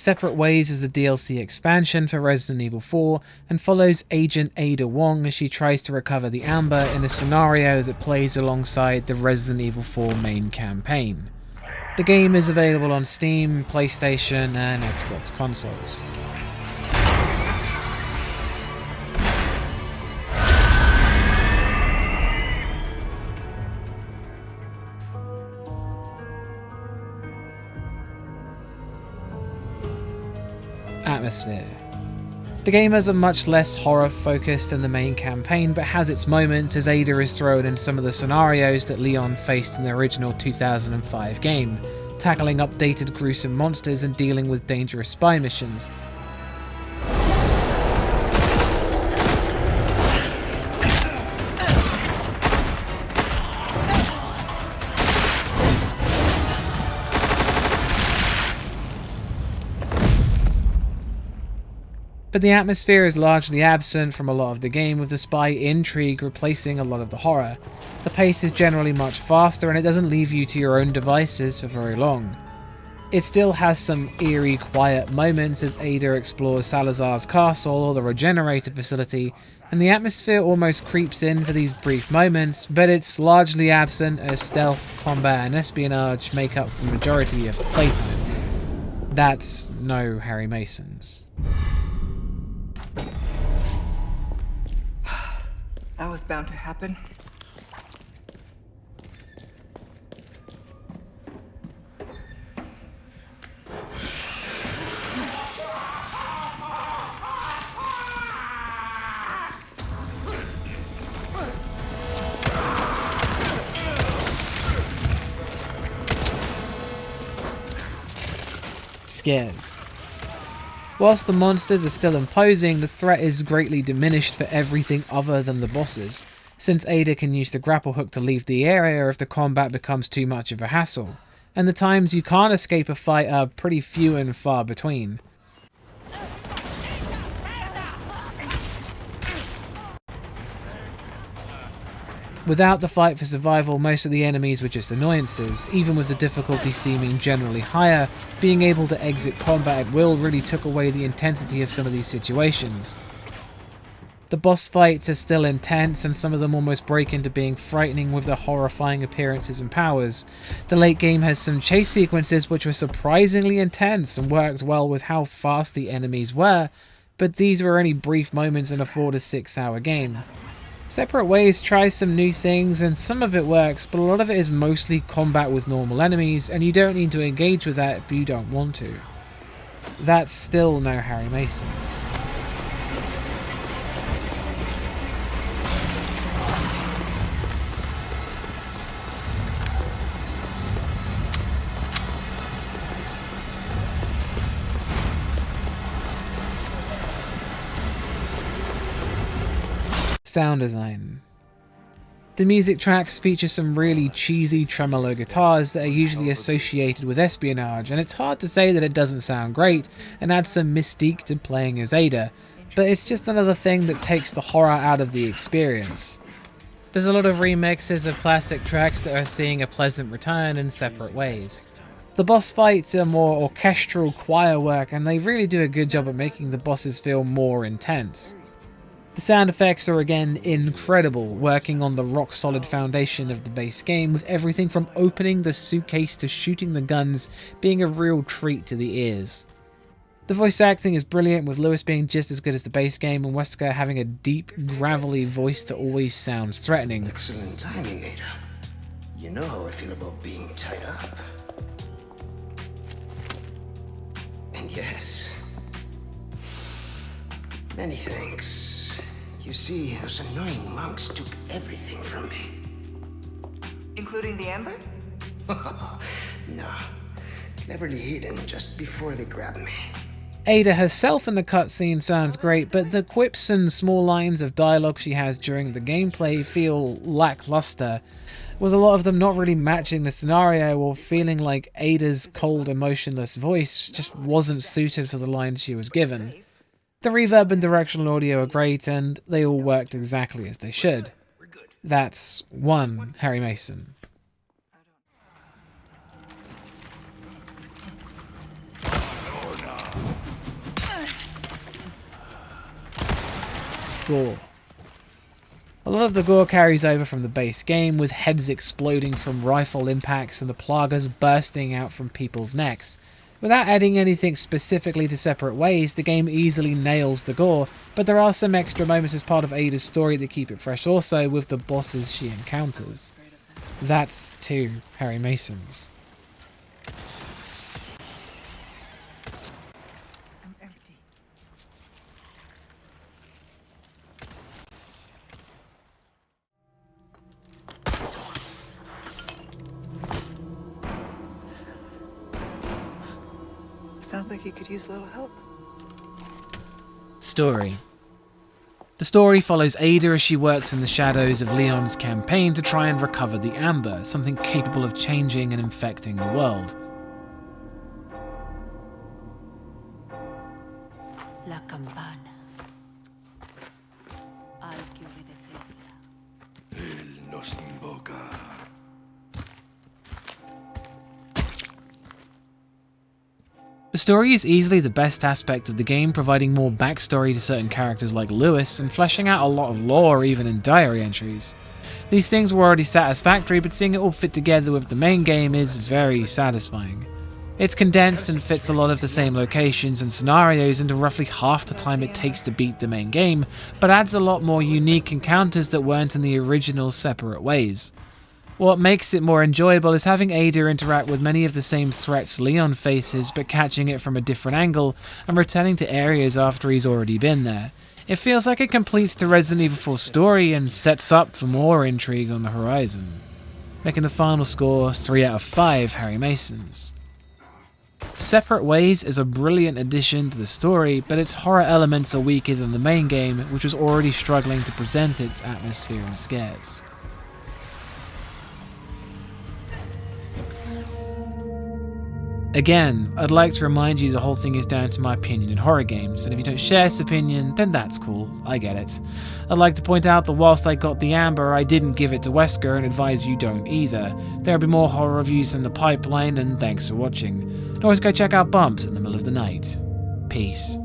Separate Ways is the DLC expansion for Resident Evil 4 and follows Agent Ada Wong as she tries to recover the Amber in a scenario that plays alongside the Resident Evil 4 main campaign. The game is available on Steam, PlayStation and Xbox consoles. Atmosphere. The game has a much less horror focus than the main campaign, but has its moments as Ada is thrown in some of the scenarios that Leon faced in the original 2005 game, tackling updated gruesome monsters and dealing with dangerous spy missions. But the atmosphere is largely absent from a lot of the game, with the spy intrigue replacing a lot of the horror. The pace is generally much faster and it doesn't leave you to your own devices for very long. It still has some eerie, quiet moments as Ada explores Salazar's castle or the regenerator facility, and the atmosphere almost creeps in for these brief moments, but it's largely absent as stealth, combat and espionage make up the majority of the playtime. That's no Harry Masons. That was bound to happen. Scares. Whilst the monsters are still imposing, the threat is greatly diminished for everything other than the bosses, since Ada can use the grapple hook to leave the area if the combat becomes too much of a hassle, and the times you can't escape a fight are pretty few and far between. Without the fight for survival, most of the enemies were just annoyances. Even with the difficulty seeming generally higher, being able to exit combat at will really took away the intensity of some of these situations. The boss fights are still intense, and some of them almost break into being frightening with their horrifying appearances and powers. The late game has some chase sequences which were surprisingly intense and worked well with how fast the enemies were, but these were only brief moments in a 4 to 6 hour game. Separate Ways tries some new things and some of it works, but a lot of it is mostly combat with normal enemies, and you don't need to engage with that if you don't want to. That's still no Harry Masons. Sound design. The music tracks feature some really cheesy tremolo guitars that are usually associated with espionage, and it's hard to say that it doesn't sound great and adds some mystique to playing as Ada, but it's just another thing that takes the horror out of the experience. There's a lot of remixes of classic tracks that are seeing a pleasant return in Separate Ways. The boss fights are more orchestral choir work, and they really do a good job at making the bosses feel more intense. The sound effects are again incredible, working on the rock-solid foundation of the base game, with everything from opening the suitcase to shooting the guns being a real treat to the ears. The voice acting is brilliant, with Lewis being just as good as the base game and Wesker having a deep, gravelly voice that always sounds threatening. Excellent timing, Ada. You know how I feel about being tied up. And yes, many thanks. You see, those annoying monks took everything from me. Including the amber? No. Cleverly hidden just before they grabbed me. Ada herself in the cutscene sounds great, but the quips and small lines of dialogue she has during the gameplay feel lackluster, with a lot of them not really matching the scenario or feeling like Ada's cold, emotionless voice just wasn't suited for the lines she was given. The reverb and directional audio are great, and they all worked exactly as they should. That's one Harry Mason. gore. A lot of the gore carries over from the base game, with heads exploding from rifle impacts and the plagas bursting out from people's necks. Without adding anything specifically to Separate Ways, the game easily nails the gore, but there are some extra moments as part of Ada's story that keep it fresh also, with the bosses she encounters. That's 2 Harry Masons. I'm empty. Sounds like you could use a little help. Story. The story follows Ada as she works in the shadows of Leon's campaign to try and recover the Amber, something capable of changing and infecting the world. La campana. Hay que obedecerla. Él nos invoca. The story is easily the best aspect of the game, providing more backstory to certain characters like Lewis and fleshing out a lot of lore even in diary entries. These things were already satisfactory, but seeing it all fit together with the main game is very satisfying. It's condensed and fits a lot of the same locations and scenarios into roughly half the time it takes to beat the main game, but adds a lot more unique encounters that weren't in the original Separate Ways. What makes it more enjoyable is having Ada interact with many of the same threats Leon faces, but catching it from a different angle and returning to areas after he's already been there. It feels like it completes the Resident Evil 4 story and sets up for more intrigue on the horizon. Making the final score 3 out of 5 Harry Masons. Separate Ways is a brilliant addition to the story, but its horror elements are weaker than the main game, which was already struggling to present its atmosphere and scares. Again, I'd like to remind you the whole thing is down to my opinion in horror games, and if you don't share this opinion, then that's cool, I get it. I'd like to point out that whilst I got the Amber, I didn't give it to Wesker and advise you don't either. There'll be more horror reviews in the pipeline, and thanks for watching. And always go check out Bumps in the middle of the night. Peace.